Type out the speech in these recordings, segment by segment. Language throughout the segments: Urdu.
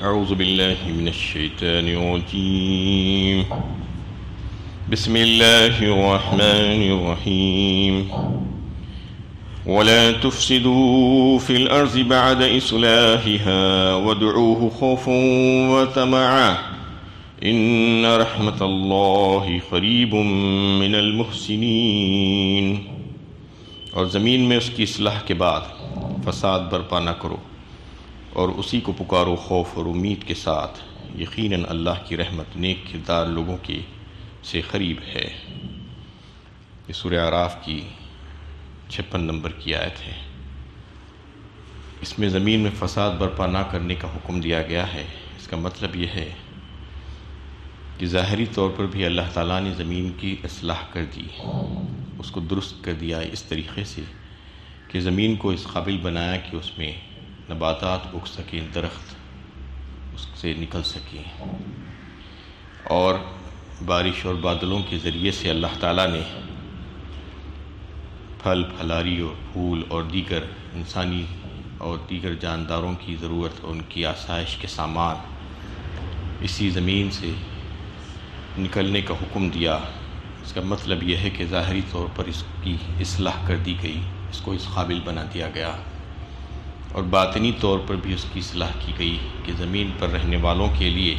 أعوذ بالله من الشيطان الرجيم. بسم الله الرحمن الرحيم. ولا تفسدوا في الأرض بعد إصلاحها وادعوه خوفا وطمعا إن رحمة الله قريب من المحسنين. اور زمین میں اس کی اصلاح کے بعد فساد برپا نہ کرو اور اسی کو پکارو خوف اور امید کے ساتھ، یقیناً اللہ کی رحمت نیک کردار لوگوں کے سے قریب ہے۔ یہ سورہ اعراف کی 56 نمبر کی آیت ہے۔ اس میں زمین میں فساد برپا نہ کرنے کا حکم دیا گیا ہے۔ اس کا مطلب یہ ہے کہ ظاہری طور پر بھی اللہ تعالیٰ نے زمین کی اصلاح کر دی، اس کو درست کر دیا اس طریقے سے کہ زمین کو اس قابل بنایا کہ اس میں نباتات اگ سکیں، درخت اس سے نکل سکیں، اور بارش اور بادلوں کے ذریعے سے اللہ تعالیٰ نے پھل پھلاری اور پھول اور دیگر انسانی اور دیگر جانداروں کی ضرورت اور ان کی آسائش کے سامان اسی زمین سے نکلنے کا حکم دیا۔ اس کا مطلب یہ ہے کہ ظاہری طور پر اس کی اصلاح کر دی گئی، اس کو اس قابل بنا دیا گیا، اور باطنی طور پر بھی اس کی اصلاح کی گئی کہ زمین پر رہنے والوں کے لیے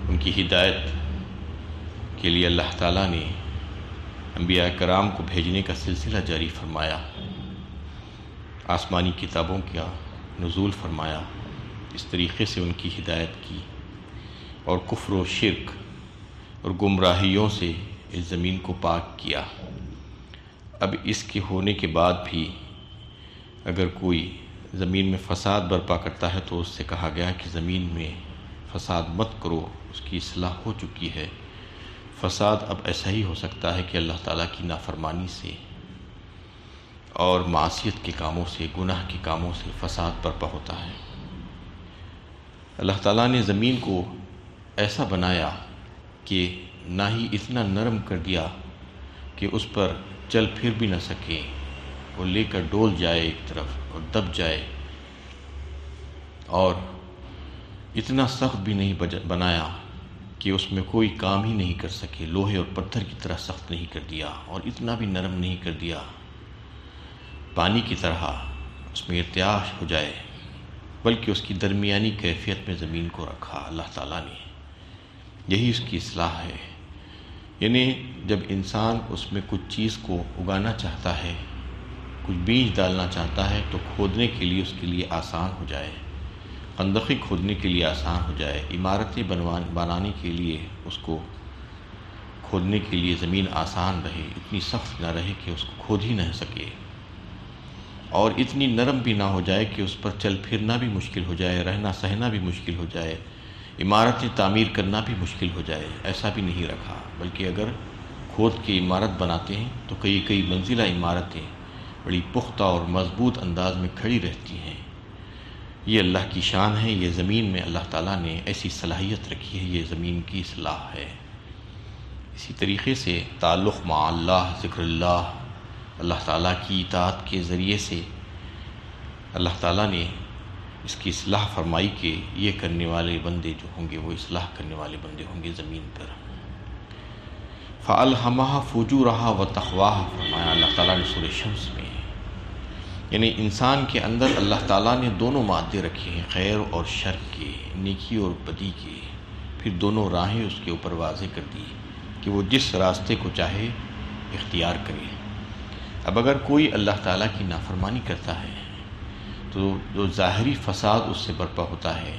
ان کی ہدایت کے لیے اللہ تعالیٰ نے انبیاء کرام کو بھیجنے کا سلسلہ جاری فرمایا، آسمانی کتابوں کا نزول فرمایا، اس طریقے سے ان کی ہدایت کی اور کفر و شرک اور گمراہیوں سے اس زمین کو پاک کیا۔ اب اس کے ہونے کے بعد بھی اگر کوئی زمین میں فساد برپا کرتا ہے تو اس سے کہا گیا کہ زمین میں فساد مت کرو، اس کی اصلاح ہو چکی ہے۔ فساد اب ایسا ہی ہو سکتا ہے کہ اللہ تعالیٰ کی نافرمانی سے اور معصیت کے کاموں سے، گناہ کے کاموں سے فساد برپا ہوتا ہے۔ اللہ تعالیٰ نے زمین کو ایسا بنایا کہ نہ ہی اتنا نرم کر دیا کہ اس پر چل پھر بھی نہ سکے، وہ لے کر ڈول جائے ایک طرف اور دب جائے، اور اتنا سخت بھی نہیں بنایا کہ اس میں کوئی کام ہی نہیں کر سکے، لوہے اور پتھر کی طرح سخت نہیں کر دیا، اور اتنا بھی نرم نہیں کر دیا پانی کی طرح اس میں ارتعاش ہو جائے، بلکہ اس کی درمیانی کیفیت میں زمین کو رکھا اللہ تعالیٰ نے۔ یہی اس کی اصلاح ہے، یعنی جب انسان اس میں کچھ چیز کو اگانا چاہتا ہے، کچھ بیج ڈالنا چاہتا ہے تو کھودنے کے لیے اس کے لیے آسان ہو جائے، خندقیں کھودنے کے لیے آسان ہو جائے، عمارتیں بنانے کے لیے اس کو کھودنے کے لیے زمین آسان رہے، اتنی سخت نہ رہے کہ اس کو کھود ہی نہ سکے، اور اتنی نرم بھی نہ ہو جائے کہ اس پر چل پھرنا بھی مشکل ہو جائے، رہنا سہنا بھی مشکل ہو جائے، عمارتیں تعمیر کرنا بھی مشکل ہو جائے، ایسا بھی نہیں رکھا، بلکہ اگر کھود کے عمارت بناتے ہیں تو کئی منزلہ عمارتیں بڑی پختہ اور مضبوط انداز میں کھڑی رہتی ہیں۔ یہ اللہ کی شان ہے، یہ زمین میں اللہ تعالیٰ نے ایسی صلاحیت رکھی ہے، یہ زمین کی اصلاح ہے۔ اسی طریقے سے تعلق مع اللہ، ذکر اللہ، اللہ تعالیٰ کی اطاعت کے ذریعے سے اللہ تعالیٰ نے اس کی اصلاح فرمائی کہ یہ کرنے والے بندے جو ہوں گے وہ اصلاح کرنے والے بندے ہوں گے زمین پر۔ فَأَلْهَمَهَا فُجُورَهَا وَتَقْوَاهَا فرمایا اللہ تعالیٰ نے سورہ شمس میں، یعنی انسان کے اندر اللہ تعالیٰ نے دونوں مادے رکھے ہیں، خیر اور شر کے، نیکی اور بدی کے، پھر دونوں راہیں اس کے اوپر واضح کر دی کہ وہ جس راستے کو چاہے اختیار کرے۔ اب اگر کوئی اللہ تعالیٰ کی نافرمانی کرتا ہے تو جو ظاہری فساد اس سے برپا ہوتا ہے،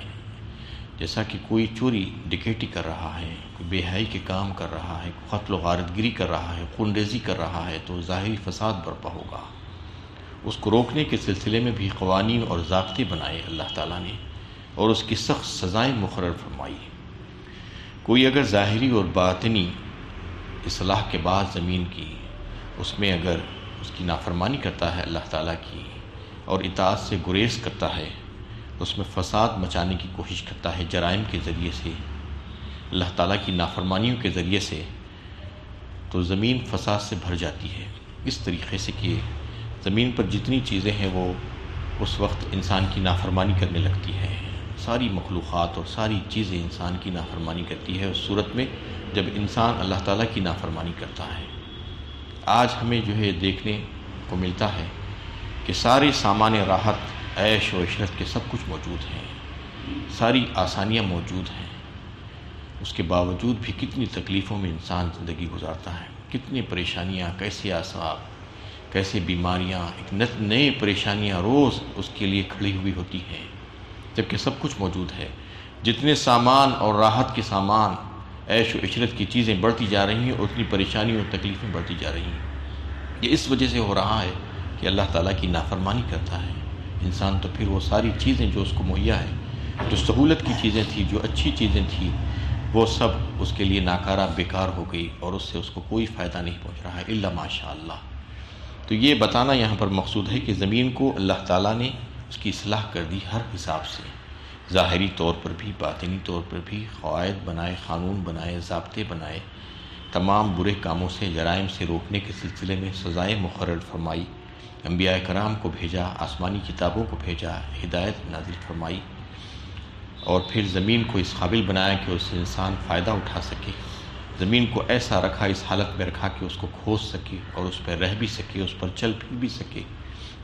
جیسا کہ کوئی چوری ڈکیٹی کر رہا ہے، کوئی بے حیائی کے کام کر رہا ہے، کوئی قتل و غارت گری کر رہا ہے، خون ریزی کر رہا ہے، تو ظاہری فساد برپا ہوگا۔ اس کو روکنے کے سلسلے میں بھی قوانین اور ضابطے بنائے اللہ تعالیٰ نے، اور اس کی سخت سزائیں مقرر فرمائی۔ کوئی اگر ظاہری اور باطنی اصلاح کے بعد زمین کی اس میں اگر اس کی نافرمانی کرتا ہے اللہ تعالیٰ کی اور اطاعت سے گریز کرتا ہے، اس میں فساد مچانے کی کوشش کرتا ہے جرائم کے ذریعے سے، اللہ تعالیٰ کی نافرمانیوں کے ذریعے سے، تو زمین فساد سے بھر جاتی ہے، اس طریقے سے کہ زمین پر جتنی چیزیں ہیں وہ اس وقت انسان کی نافرمانی کرنے لگتی ہیں، ساری مخلوقات اور ساری چیزیں انسان کی نافرمانی کرتی ہے اس صورت میں جب انسان اللہ تعالیٰ کی نافرمانی کرتا ہے۔ آج ہمیں جو ہے دیکھنے کو ملتا ہے کہ سارے سامان راحت، عیش و عشرت کے سب کچھ موجود ہیں، ساری آسانیاں موجود ہیں، اس کے باوجود بھی کتنی تکلیفوں میں انسان زندگی گزارتا ہے، کتنی پریشانیاں، کیسے اعصاب، کیسے بیماریاں، ایک نئے پریشانیاں روز اس کے لیے کھڑی ہوئی ہوتی ہیں، جبکہ سب کچھ موجود ہے۔ جتنے سامان اور راحت کے سامان، عیش و عشرت کی چیزیں بڑھتی جا رہی ہیں، اتنی پریشانیوں اور تکلیفیں بڑھتی جا رہی ہیں۔ یہ اس وجہ سے ہو رہا ہے کہ اللہ تعالیٰ کی نافرمانی کرتا ہے انسان، تو پھر وہ ساری چیزیں جو اس کو مہیا ہے، جو سہولت کی چیزیں تھیں، جو اچھی چیزیں تھیں، وہ سب اس کے لیے ناکارہ، بیکار ہو گئی اور اس سے اس کو کوئی فائدہ نہیں پہنچ رہا ہے الا ماشاء اللہ۔ تو یہ بتانا یہاں پر مقصود ہے کہ زمین کو اللہ تعالیٰ نے اس کی اصلاح کر دی ہر حساب سے، ظاہری طور پر بھی، باطنی طور پر بھی، قواعد بنائے، قانون بنائے، ضابطے بنائے، تمام برے کاموں سے، جرائم سے روکنے کے سلسلے میں سزائیں مقرر فرمائی، انبیاء کرام کو بھیجا، آسمانی کتابوں کو بھیجا، ہدایت نازل فرمائی، اور پھر زمین کو اس قابل بنایا کہ اس سے انسان فائدہ اٹھا سکے، زمین کو ایسا رکھا، اس حالت میں رکھا کہ اس کو کھود سکے اور اس پر رہ بھی سکے، اس پر چل پھر بھی سکے۔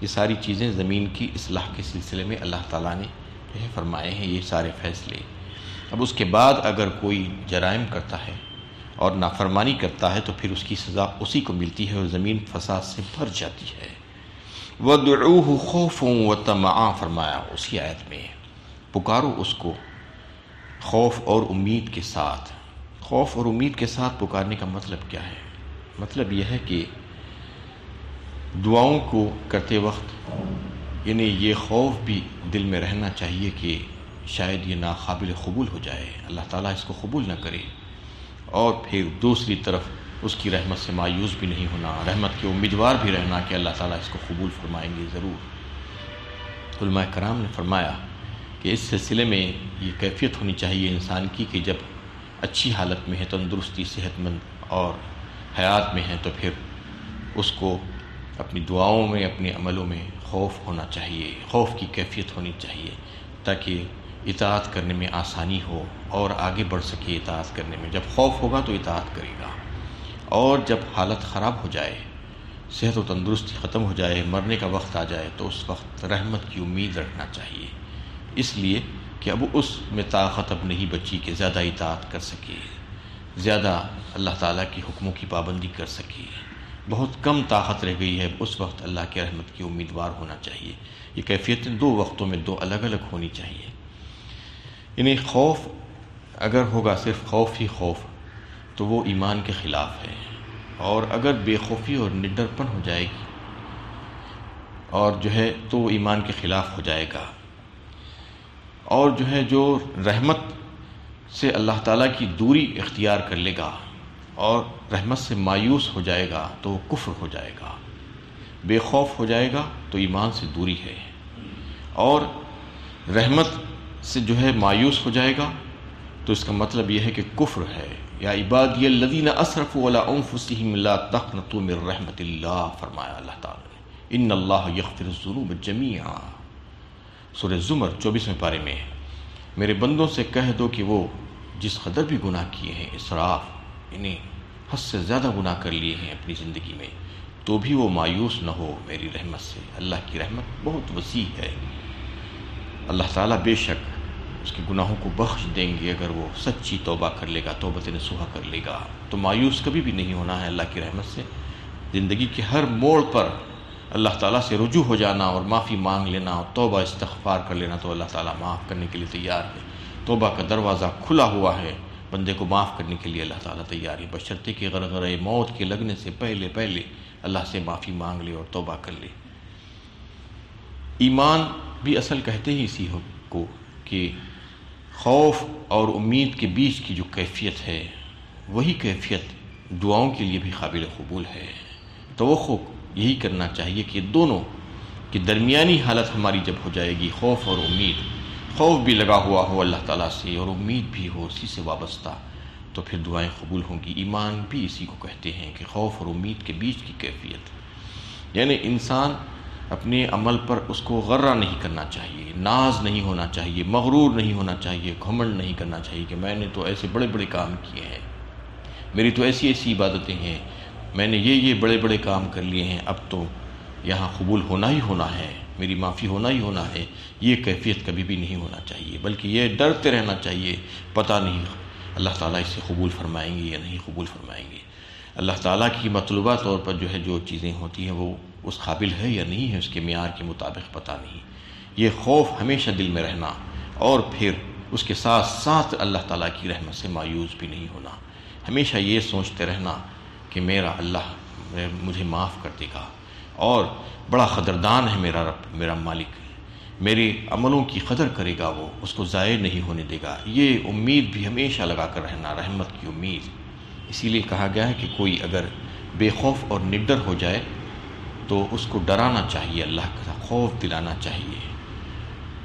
یہ ساری چیزیں زمین کی اصلاح کے سلسلے میں اللہ تعالیٰ نے فرمائے ہیں، یہ سارے فیصلے۔ اب اس کے بعد اگر کوئی جرائم کرتا ہے اور نافرمانی کرتا ہے تو پھر اس کی سزا اسی کو ملتی ہے اور زمین فساد سے بھر جاتی ہے۔ وَادْعُوهُ خَوْفًا وَطَمَعًا فرمایا اسی آیت میں، پکارو اس کو خوف اور امید کے ساتھ۔ خوف اور امید کے ساتھ پکارنے کا مطلب کیا ہے؟ مطلب یہ ہے کہ دعاؤں کو کرتے وقت یعنی یہ خوف بھی دل میں رہنا چاہیے کہ شاید یہ ناقابل قبول ہو جائے، اللہ تعالیٰ اس کو قبول نہ کرے، اور پھر دوسری طرف اس کی رحمت سے مایوس بھی نہیں ہونا، رحمت کے امیدوار بھی رہنا کہ اللہ تعالیٰ اس کو قبول فرمائیں گے ضرور۔ علماء کرام نے فرمایا کہ اس سلسلے میں یہ کیفیت ہونی چاہیے انسان کی کہ جب اچھی حالت میں ہے، تندرستی، صحت مند اور حیات میں ہے، تو پھر اس کو اپنی دعاؤں میں، اپنے عملوں میں خوف ہونا چاہیے، خوف کی کیفیت ہونی چاہیے تاکہ اطاعت کرنے میں آسانی ہو اور آگے بڑھ سکے اطاعت کرنے میں۔ جب خوف ہوگا تو اطاعت کرے گا، اور جب حالت خراب ہو جائے، صحت و تندرستی ختم ہو جائے، مرنے کا وقت آ جائے، تو اس وقت رحمت کی امید رکھنا چاہیے، اس لیے کہ اب اس میں طاقت اب نہیں بچی کہ زیادہ اطاعت کر سکے، زیادہ اللہ تعالیٰ کی حکموں کی پابندی کر سکے، بہت کم طاقت رہ گئی ہے، اس وقت اللہ کی رحمت کی امیدوار ہونا چاہیے۔ یہ کیفیتیں دو وقتوں میں دو الگ الگ ہونی چاہیے۔ یعنی خوف اگر ہوگا صرف خوف ہی خوف تو وہ ایمان کے خلاف ہے، اور اگر بے خوفی اور نڈرپن ہو جائے گی اور جو ہے تو وہ ایمان کے خلاف ہو جائے گا، اور جو ہے جو رحمت سے اللہ تعالیٰ کی دوری اختیار کر لے گا اور رحمت سے مایوس ہو جائے گا تو وہ کفر ہو جائے گا، بے خوف ہو جائے گا تو ایمان سے دوری ہے، اور رحمت سے جو ہے مایوس ہو جائے گا تو اس کا مطلب یہ ہے کہ کفر ہے۔ یا عبادی الذین اسرفوا علی انفسہم لا تقنطوا من رحمت اللہ فرمایا اللہ تعالیٰ نے، ان اللہ یغفر الذنوب جمیعا، سورہ زمر 24ویں پارے میں۔ میرے بندوں سے کہہ دو کہ وہ جس قدر بھی گناہ کیے ہیں، اسراف یعنی حد سے زیادہ گناہ کر لیے ہیں اپنی زندگی میں، تو بھی وہ مایوس نہ ہو میری رحمت سے۔ اللہ کی رحمت بہت وسیع ہے، اللہ تعالیٰ بے شک اس کے گناہوں کو بخش دیں گے اگر وہ سچی توبہ کر لے گا، توبۃ نصوحہ کر لے گا۔ تو مایوس کبھی بھی نہیں ہونا ہے اللہ کی رحمت سے، زندگی کے ہر موڑ پر اللہ تعالیٰ سے رجوع ہو جانا اور معافی مانگ لینا اور توبہ استغفار کر لینا، تو اللہ تعالیٰ معاف کرنے کے لیے تیار ہے۔ توبہ کا دروازہ کھلا ہوا ہے، بندے کو معاف کرنے کے لیے اللہ تعالیٰ تیار ہے، بشرطے کہ غرغرہ موت کے لگنے سے پہلے اللہ سے معافی مانگ لے اور توبہ کر لے۔ ایمان بھی اصل کہتے ہی اسی کو کہ خوف اور امید کے بیچ کی جو کیفیت ہے، وہی کیفیت دعاؤں کے لیے بھی قابل قبول ہے۔ توقع یہی کرنا چاہیے کہ دونوں کی درمیانی حالت ہماری جب ہو جائے گی، خوف اور امید، خوف بھی لگا ہوا ہو اللہ تعالیٰ سے اور امید بھی ہو اسی سے وابستہ، تو پھر دعائیں قبول ہوں گی۔ ایمان بھی اسی کو کہتے ہیں کہ خوف اور امید کے بیچ کی کیفیت، یعنی انسان اپنے عمل پر اس کو غرہ نہیں کرنا چاہیے، ناز نہیں ہونا چاہیے، مغرور نہیں ہونا چاہیے، گھمنڈ نہیں کرنا چاہیے کہ میں نے تو ایسے بڑے بڑے کام کیے ہیں، میری تو ایسی ایسی عبادتیں ہیں، میں نے یہ بڑے بڑے کام کر لیے ہیں، اب تو یہاں قبول ہونا ہی ہونا ہے، میری معافی ہونا ہی ہونا ہے۔ یہ کیفیت کبھی بھی نہیں ہونا چاہیے، بلکہ یہ ڈرتے رہنا چاہیے، پتہ نہیں اللہ تعالیٰ اسے قبول فرمائیں گے یا نہیں قبول فرمائیں گے۔ اللہ تعالیٰ کی مطلوبہ طور پر جو چیزیں ہوتی ہیں وہ اس قابل ہے یا نہیں ہے، اس کے معیار کے مطابق پتہ نہیں۔ یہ خوف ہمیشہ دل میں رہنا، اور پھر اس کے ساتھ ساتھ اللہ تعالیٰ کی رحمت سے مایوس بھی نہیں ہونا، ہمیشہ یہ سوچتے رہنا کہ میرا اللہ مجھے معاف کر دے گا، اور بڑا قدردان ہے میرا رب، میرا مالک، میرے عملوں کی قدر کرے گا، وہ اس کو ضائع نہیں ہونے دے گا۔ یہ امید بھی ہمیشہ لگا کر رہنا، رحمت کی امید۔ اسی لیے کہا گیا ہے کہ کوئی اگر بے خوف اور نڈر ہو جائے تو اس کو ڈرانا چاہیے، اللہ کا خوف دلانا چاہیے۔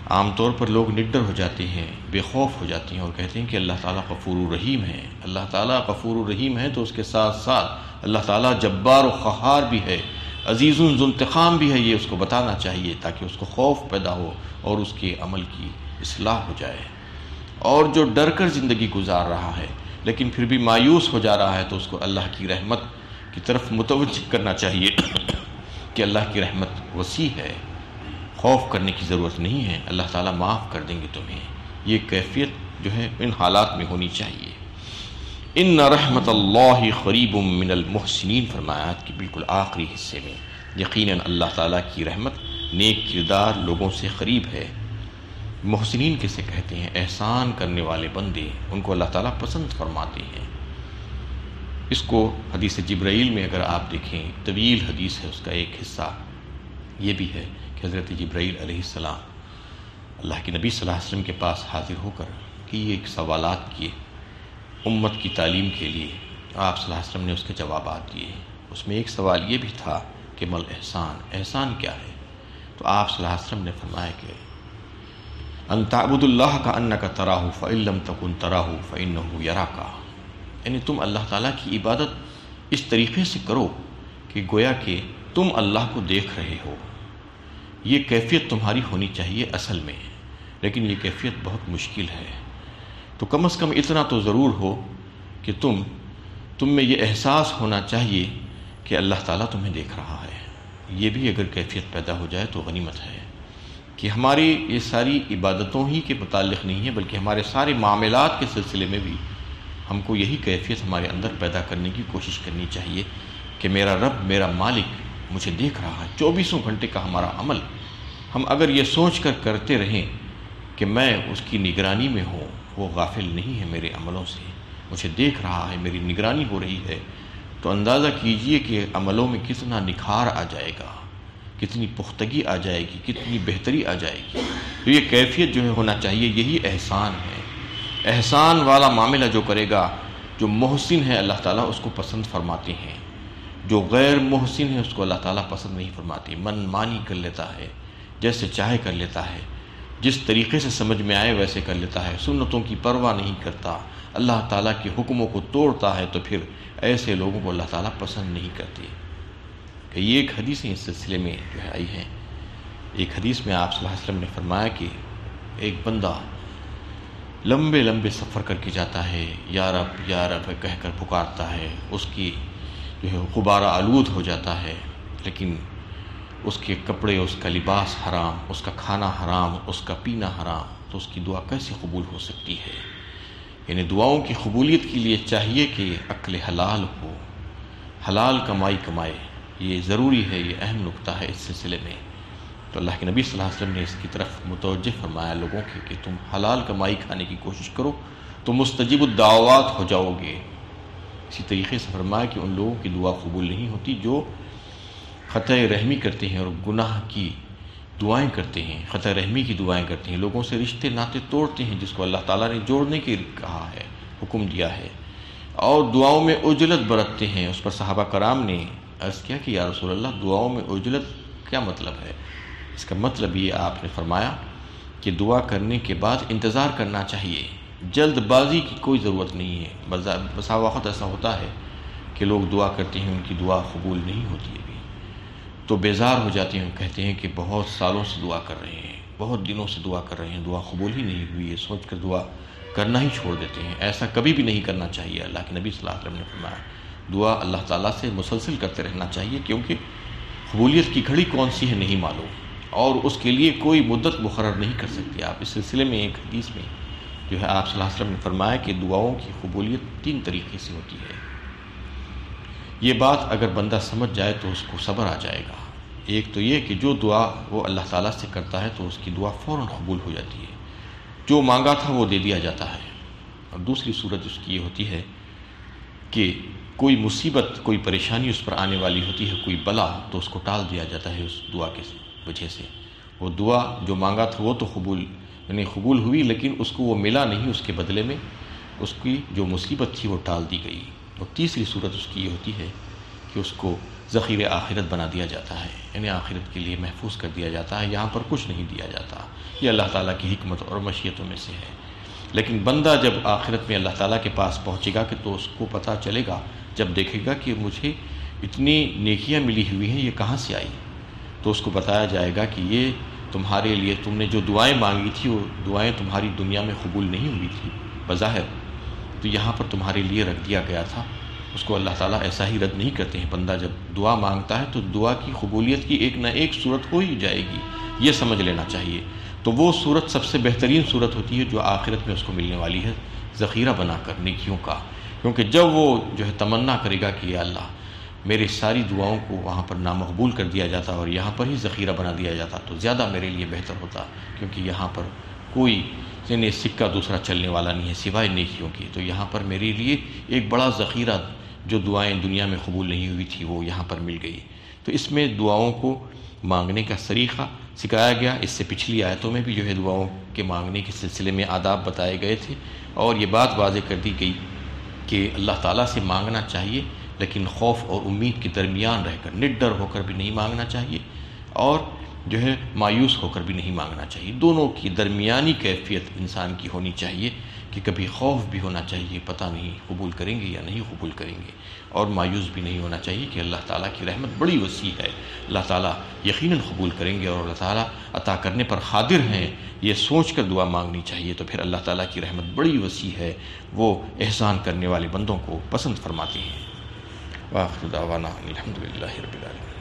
عام طور پر لوگ نڈر ہو جاتے ہیں، بے خوف ہو جاتے ہیں، اور کہتے ہیں کہ اللہ تعالیٰ غفور الرحیم ہے۔ اللہ تعالیٰ غفور الرحیم ہے تو اس کے ساتھ ساتھ اللہ تعالیٰ جبار و قہار بھی ہے، عزیز ذو انتقام بھی ہے، یہ اس کو بتانا چاہیے تاکہ اس کو خوف پیدا ہو اور اس کے عمل کی اصلاح ہو جائے۔ اور جو ڈر کر زندگی گزار رہا ہے لیکن پھر بھی مایوس ہو جا رہا ہے تو اس کو اللہ کی رحمت کی طرف متوجہ کرنا چاہیے کہ اللہ کی رحمت وسیع ہے، خوف کرنے کی ضرورت نہیں ہے، اللہ تعالیٰ معاف کر دیں گے تمہیں۔ یہ کیفیت جو ہے ان حالات میں ہونی چاہیے۔ ان رحمت اللہ قریب من المحسنین، فرمایا کہ بالکل آخری حصے میں یقیناً اللہ تعالیٰ کی رحمت نیک کردار لوگوں سے قریب ہے۔ محسنین کسے کہتے ہیں؟ احسان کرنے والے بندے، ان کو اللہ تعالیٰ پسند فرماتے ہیں۔ اس کو حدیث جبرائیل میں اگر آپ دیکھیں، طویل حدیث ہے، اس کا ایک حصہ یہ بھی ہے کہ حضرت جبرائیل علیہ السلام اللہ کے نبی صلی اللہ علیہ وسلم کے پاس حاضر ہو کر ایک سوالات کیے امت کی تعلیم کے لیے، آپ صلی اللہ علیہ وسلم نے اس کے جوابات دیے۔ اس میں ایک سوال یہ بھی تھا کہ مل احسان، احسان کیا ہے؟ تو آپ صلی اللہ علیہ وسلم نے فرمایا کہ ان تعبد اللہ کانک تراہ فإن لم تکن تراہ فإنہ یراک، یعنی تم اللہ تعالیٰ کی عبادت اس طریقے سے کرو کہ گویا کہ تم اللہ کو دیکھ رہے ہو۔ یہ کیفیت تمہاری ہونی چاہیے اصل میں، لیکن یہ کیفیت بہت مشکل ہے۔ تو کم از کم اتنا تو ضرور ہو کہ تم میں یہ احساس ہونا چاہیے کہ اللہ تعالیٰ تمہیں دیکھ رہا ہے۔ یہ بھی اگر کیفیت پیدا ہو جائے تو غنیمت ہے کہ ہماری یہ ساری عبادتوں ہی کے متعلق نہیں ہے، بلکہ ہمارے سارے معاملات کے سلسلے میں بھی ہم کو یہی کیفیت ہمارے اندر پیدا کرنے کی کوشش کرنی چاہیے کہ میرا رب، میرا مالک مجھے دیکھ رہا ہے۔ 24 گھنٹے کا ہمارا عمل ہم اگر یہ سوچ کر کرتے رہیں کہ میں اس کی نگرانی میں ہوں، وہ غافل نہیں ہے میرے عملوں سے، مجھے دیکھ رہا ہے، میری نگرانی ہو رہی ہے، تو اندازہ کیجئے کہ عملوں میں کتنا نکھار آ جائے گا، کتنی پختگی آ جائے گی، کتنی بہتری آ جائے گی۔ تو یہ کیفیت جو ہے ہونا چاہیے، یہی احسان ہے۔ احسان والا معاملہ جو کرے گا، جو محسن ہے اللہ تعالیٰ اس کو پسند فرماتے ہیں، جو غیر محسن ہے اس کو اللہ تعالیٰ پسند نہیں فرماتے، من مانی کر لیتا ہے، جیسے چاہے کر لیتا ہے، جس طریقے سے سمجھ میں آئے ویسے کر لیتا ہے، سنتوں کی پرواہ نہیں کرتا، اللہ تعالیٰ کے حکموں کو توڑتا ہے، تو پھر ایسے لوگوں کو اللہ تعالیٰ پسند نہیں کرتے۔ کہ یہ ایک حدیث اس سلسلے میں جو ہے آئی ہے۔ ایک حدیث میں آپ صلی اللہ علیہ وسلم نے فرمایا کہ ایک بندہ لمبے لمبے سفر کر کے جاتا ہے، یا رب کہہ کر پکارتا ہے، اس کی جو ہے غبارہ آلود ہو جاتا ہے، لیکن اس کے کپڑے، اس کا لباس حرام، اس کا کھانا حرام، اس کا پینا حرام، تو اس کی دعا کیسے قبول ہو سکتی ہے؟ یعنی دعاؤں کی قبولیت کے لیے چاہیے کہ عقل حلال ہو، حلال کمائے، یہ ضروری ہے، یہ اہم نقطہ ہے اس سلسلے میں۔ تو اللہ کے نبی صلی اللہ علیہ وسلم نے اس کی طرف متوجہ فرمایا لوگوں کے کہ تم حلال کمائی کھانے کی کوشش کرو تو مستجیب الدعوات ہو جاؤ گے۔ اسی طریقے سے فرمایا کہ ان لوگوں کی دعا قبول نہیں ہوتی جو خطۂ رحمی کرتے ہیں اور گناہ کی دعائیں کرتے ہیں، خطۂ رحمی کی دعائیں کرتے ہیں، لوگوں سے رشتے ناطے توڑتے ہیں جس کو اللہ تعالیٰ نے جوڑنے کے کہا ہے، حکم دیا ہے، اور دعاؤں میں عجلت برتتے ہیں۔ اس پر صحابہ کرام نے عرض کیا کہ یا رسول اللہ، دعاؤں میں عجلت کیا مطلب ہے؟ اس کا مطلب یہ آپ نے فرمایا کہ دعا کرنے کے بعد انتظار کرنا چاہیے، جلد بازی کی کوئی ضرورت نہیں ہے۔ بسا وقت ایسا ہوتا ہے کہ لوگ دعا کرتے ہیں، ان کی دعا قبول نہیں ہوتی ہے بھی، تو بیزار ہو جاتے ہیں، کہتے ہیں کہ بہت سالوں سے دعا کر رہے ہیں، بہت دنوں سے دعا کر رہے ہیں، دعا قبول ہی نہیں ہوئی ہے، سوچ کر دعا کرنا ہی چھوڑ دیتے ہیں۔ ایسا کبھی بھی نہیں کرنا چاہیے۔ اللہ کے نبی صلی اللہ علیہ وسلم نے فرمایا دعا اللہ تعالیٰ سے مسلسل کرتے رہنا چاہیے، کیونکہ قبولیت کی گھڑی کون سی ہے نہیں معلوم، اور اس کے لیے کوئی مدت مقرر نہیں کر سکتے آپ۔ اس سلسلے میں ایک حدیث میں جو ہے آپ صلی اللہ علیہ وسلم نے فرمایا کہ دعاؤں کی قبولیت 3 طریقے سے ہوتی ہے۔ یہ بات اگر بندہ سمجھ جائے تو اس کو صبر آ جائے گا۔ ایک تو یہ کہ جو دعا وہ اللہ تعالیٰ سے کرتا ہے تو اس کی دعا فوراً قبول ہو جاتی ہے، جو مانگا تھا وہ دے دیا جاتا ہے۔ اور دوسری صورت اس کی یہ ہوتی ہے کہ کوئی مصیبت، کوئی پریشانی اس پر آنے والی ہوتی ہے، کوئی بلا، تو اس کو ٹال دیا جاتا ہے اس دعا کے وجہ سے۔ وہ دعا جو مانگا تھا وہ تو قبول ہوئی، لیکن اس کو وہ ملا نہیں، اس کے بدلے میں اس کی جو مصیبت تھی وہ ٹال دی گئی۔ اور تیسری صورت اس کی یہ ہوتی ہے کہ اس کو ذخیرِ آخرت بنا دیا جاتا ہے، یعنی آخرت کے لیے محفوظ کر دیا جاتا ہے، یہاں پر کچھ نہیں دیا جاتا۔ یہ اللہ تعالیٰ کی حکمت اور مشیتوں میں سے ہے۔ لیکن بندہ جب آخرت میں اللہ تعالیٰ کے پاس پہنچے گا کہ تو اس کو پتہ چلے گا، جب دیکھے گا کہ مجھے اتنی نیکیاں ملی ہوئی ہیں، یہ کہاں سے آئی، تو اس کو بتایا جائے گا کہ یہ تمہارے لیے، تم نے جو دعائیں مانگی تھی وہ دعائیں تمہاری دنیا میں قبول نہیں ہوئی تھی بظاہر، تو یہاں پر تمہارے لیے رکھ دیا گیا تھا۔ اس کو اللہ تعالیٰ ایسا ہی رد نہیں کرتے ہیں۔ بندہ جب دعا مانگتا ہے تو دعا کی قبولیت کی ایک نہ ایک صورت ہو ہی جائے گی، یہ سمجھ لینا چاہیے۔ تو وہ صورت سب سے بہترین صورت ہوتی ہے جو آخرت میں اس کو ملنے والی ہے، ذخیرہ بنا کر نیکیوں کا۔ کیونکہ جب وہ جو ہے تمنا کرے گا کہ یا اللہ میری ساری دعاؤں کو وہاں پر نامقبول کر دیا جاتا اور یہاں پر ہی ذخیرہ بنا دیا جاتا تو زیادہ میرے لیے بہتر ہوتا، کیونکہ یہاں پر کوئی سکہ دوسرا چلنے والا نہیں ہے سوائے نیکیوں کی، تو یہاں پر میرے لیے ایک بڑا ذخیرہ جو دعائیں دنیا میں قبول نہیں ہوئی تھی وہ یہاں پر مل گئی۔ تو اس میں دعاؤں کو مانگنے کا طریقہ سکھایا گیا۔ اس سے پچھلی آیتوں میں بھی جو ہے دعاؤں کے مانگنے کے سلسلے میں آداب بتائے گئے تھے، اور یہ بات واضح کر دی گئی کہ اللہ تعالیٰ سے مانگنا چاہیے، لیکن خوف اور امید کے درمیان رہ کر، نڈر ہو کر بھی نہیں مانگنا چاہیے، اور جو ہے مایوس ہو کر بھی نہیں مانگنا چاہیے۔ دونوں کی درمیانی کیفیت انسان کی ہونی چاہیے کہ کبھی خوف بھی ہونا چاہیے، پتہ نہیں قبول کریں گے یا نہیں قبول کریں گے، اور مایوس بھی نہیں ہونا چاہیے کہ اللہ تعالیٰ کی رحمت بڑی وسیع ہے، اللہ تعالیٰ یقیناً قبول کریں گے اور اللہ تعالیٰ عطا کرنے پر قادر ہیں، یہ سوچ کر دعا مانگنی چاہیے۔ تو پھر اللہ تعالیٰ کی رحمت بڑی وسیع ہے، وہ احسان کرنے والے بندوں کو پسند فرماتے ہیں۔ وآخر دعوانا الحمدللہ رب العالمین۔